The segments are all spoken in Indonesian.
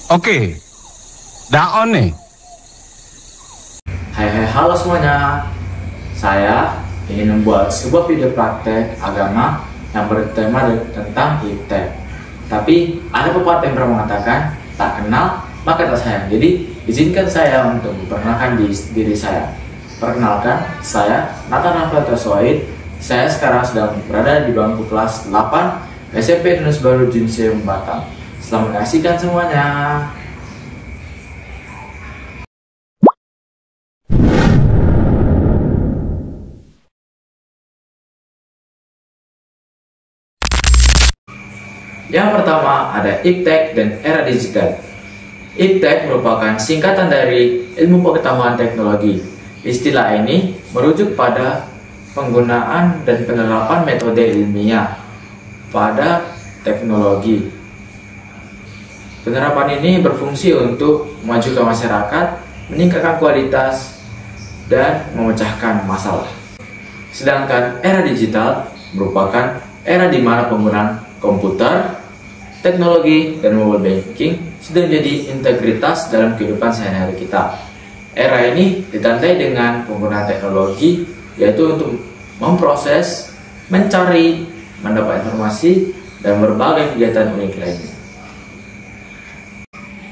Oke, dah on nih. Hai, halo semuanya. Saya ingin membuat sebuah video praktek agama yang bertema tentang iptek. Tapi ada pepatah yang pernah mengatakan, tak kenal maka tak sayang. Jadi izinkan saya untuk memperkenalkan diri saya. Perkenalkan, saya Nathan Raflata Soid. Saya sekarang sedang berada di bangku kelas 8 SMP Indonesia Baru Jinseum Batam. Selamat menyaksikan semuanya. Yang pertama ada iptek dan era digital. Iptek merupakan singkatan dari ilmu pengetahuan teknologi. Istilah ini merujuk pada penggunaan dan penerapan metode ilmiah pada teknologi. Penerapan ini berfungsi untuk memajukan masyarakat, meningkatkan kualitas, dan memecahkan masalah. Sedangkan era digital merupakan era di mana penggunaan komputer, teknologi, dan mobile banking sudah menjadi integritas dalam kehidupan sehari-hari kita. Era ini ditandai dengan penggunaan teknologi, yaitu untuk memproses, mencari, mendapat informasi, dan berbagai kegiatan unik lainnya.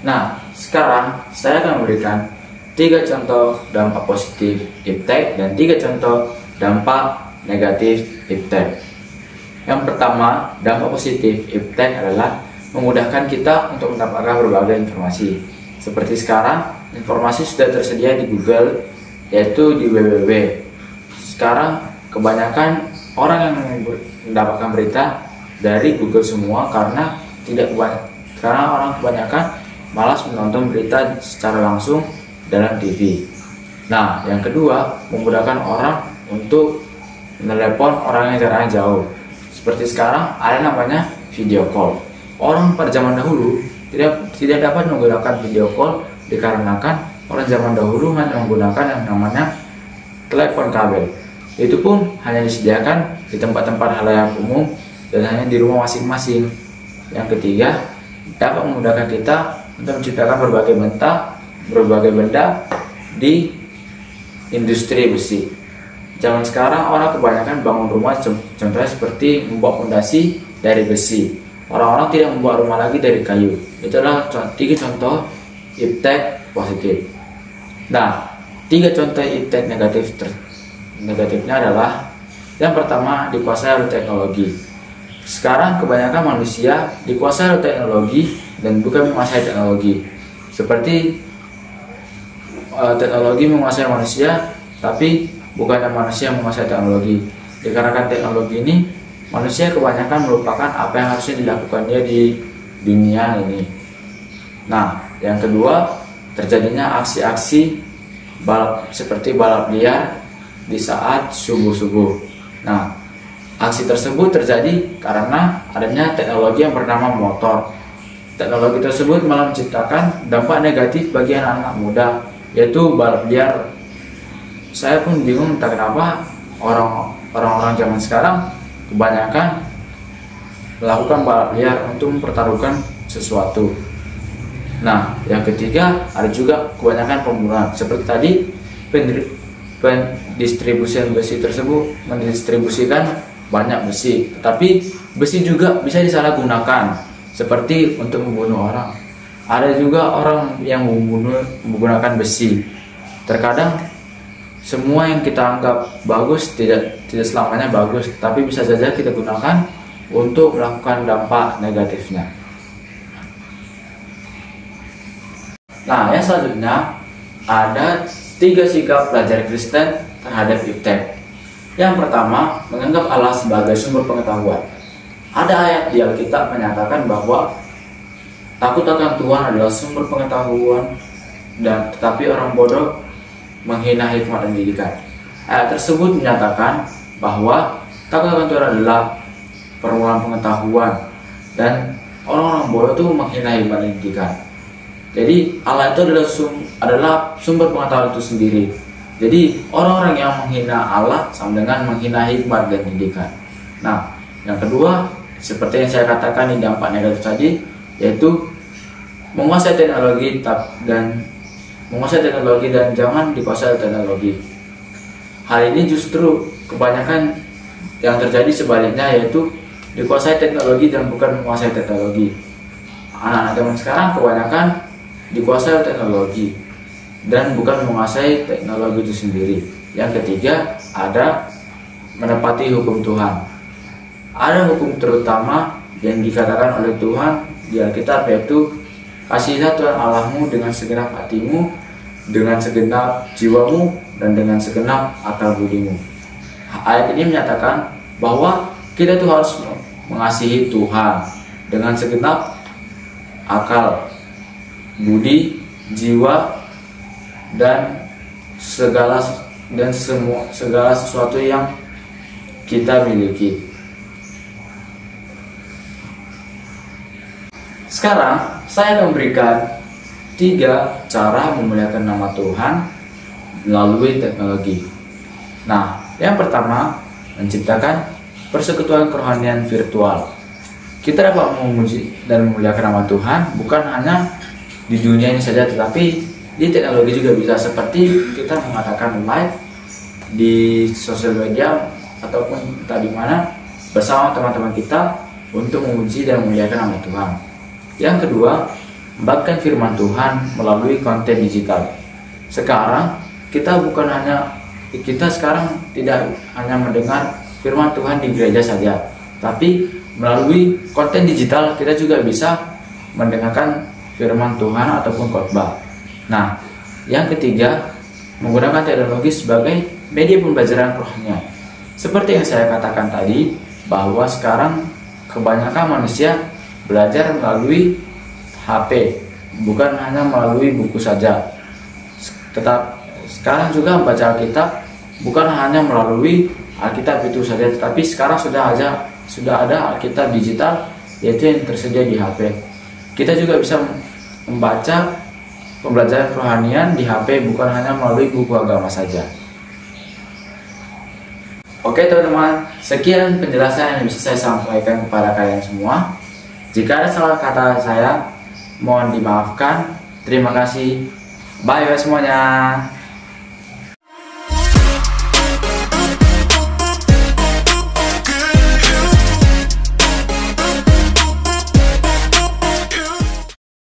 Nah, sekarang saya akan memberikan 3 contoh dampak positif iptek dan 3 contoh dampak negatif iptek. Yang pertama, dampak positif iptek adalah memudahkan kita untuk mendapatkan berbagai informasi. Seperti sekarang, informasi sudah tersedia di Google, yaitu di www. Sekarang, kebanyakan orang yang mendapatkan berita dari Google semua karena orang kebanyakan malas menonton berita secara langsung dalam TV. Nah, yang kedua, memudahkan orang untuk menelepon orang yang jaraknya jauh. Seperti sekarang ada namanya video call. Orang pada zaman dahulu tidak dapat menggunakan video call dikarenakan orang zaman dahulu hanya menggunakan yang namanya telepon kabel. Itu pun hanya disediakan di tempat-tempat halayak umum dan hanya di rumah masing-masing. Yang ketiga, dapat memudahkan kita untuk menciptakan berbagai benda di industri besi. Zaman sekarang orang kebanyakan bangun rumah contohnya seperti membuat fondasi dari besi. Orang-orang tidak membuat rumah lagi dari kayu. Itu adalah 3 contoh iptek positif. Nah, 3 contoh iptek negatifnya adalah yang pertama, dikuasai oleh teknologi. Sekarang kebanyakan manusia dikuasai oleh teknologi dan bukan menguasai teknologi. Seperti teknologi menguasai manusia, tapi bukannya manusia menguasai teknologi. Dikarenakan teknologi ini, manusia kebanyakan melupakan apa yang harusnya dilakukan dia di dunia ini. Nah, yang kedua, terjadinya aksi-aksi seperti balap liar di saat subuh-subuh. Nah, aksi tersebut terjadi karena adanya teknologi yang bernama motor. Teknologi tersebut malah menciptakan dampak negatif bagi anak-anak muda, yaitu balap liar. Saya pun bingung entah kenapa orang-orang zaman sekarang kebanyakan melakukan balap liar untuk mempertaruhkan sesuatu. Nah, yang ketiga, ada juga kebanyakan pembunuhan. Seperti tadi, pendistribusian besi tersebut mendistribusikan banyak besi, tetapi besi juga bisa disalahgunakan, seperti untuk membunuh orang. Ada juga orang yang menggunakan besi. Terkadang semua yang kita anggap bagus tidak selamanya bagus, tapi bisa saja kita gunakan untuk melakukan dampak negatifnya. Nah, yang selanjutnya ada 3 sikap pelajar Kristen terhadap iptek. Yang pertama, menganggap Allah sebagai sumber pengetahuan. Ada ayat di Alkitab menyatakan bahwa takut akan Tuhan adalah sumber pengetahuan, dan tetapi orang bodoh menghina hikmat dan didikan. Ayat tersebut menyatakan bahwa takut akan Tuhan adalah permulaan pengetahuan, dan orang-orang bodoh itu menghina hikmat dan didikan. Jadi Allah itu adalah sumber pengetahuan itu sendiri. Jadi orang-orang yang menghina Allah sama dengan menghina hikmat dan didikan. Nah, yang kedua, seperti yang saya katakan di dampak negatif tadi, yaitu menguasai teknologi dan jangan dikuasai teknologi. Hal ini justru kebanyakan yang terjadi sebaliknya, yaitu dikuasai teknologi dan bukan menguasai teknologi. Anak-anak zaman sekarang kebanyakan dikuasai teknologi dan bukan menguasai teknologi itu sendiri. Yang ketiga, ada menepati hukum Tuhan. Ada hukum terutama yang dikatakan oleh Tuhan di Alkitab, yaitu kasihilah Tuhan Allahmu dengan segenap hatimu, dengan segenap jiwamu, dan dengan segenap akal budimu. Ayat ini menyatakan bahwa kita tuh harus mengasihi Tuhan dengan segenap akal, budi, jiwa, dan segala sesuatu yang kita miliki. Sekarang saya akan memberikan 3 cara memuliakan nama Tuhan melalui teknologi. Nah, yang pertama, menciptakan persekutuan kerohanian virtual. Kita dapat memuji dan memuliakan nama Tuhan bukan hanya di dunia ini saja, tetapi di teknologi juga bisa, seperti kita mengadakan live di sosial media ataupun entah di mana bersama teman-teman kita untuk memuji dan memuliakan nama Tuhan. Yang kedua, membagikan firman Tuhan melalui konten digital. Sekarang kita sekarang tidak hanya mendengar firman Tuhan di gereja saja, tapi melalui konten digital kita juga bisa mendengarkan firman Tuhan ataupun khotbah. Nah, yang ketiga, menggunakan teknologi sebagai media pembelajaran rohnya. Seperti yang saya katakan tadi, bahwa sekarang kebanyakan manusia belajar melalui HP, bukan hanya melalui buku saja. Tetap sekarang juga membaca Alkitab bukan hanya melalui Alkitab itu saja, tetapi sekarang sudah ada Alkitab digital, yaitu yang tersedia di HP. Kita juga bisa membaca pembelajaran kerohanian di HP, bukan hanya melalui buku agama saja. Oke teman-teman, sekian penjelasan yang bisa saya sampaikan kepada kalian semua. Jika ada salah kata saya, mohon dimaafkan. Terima kasih. Bye semuanya.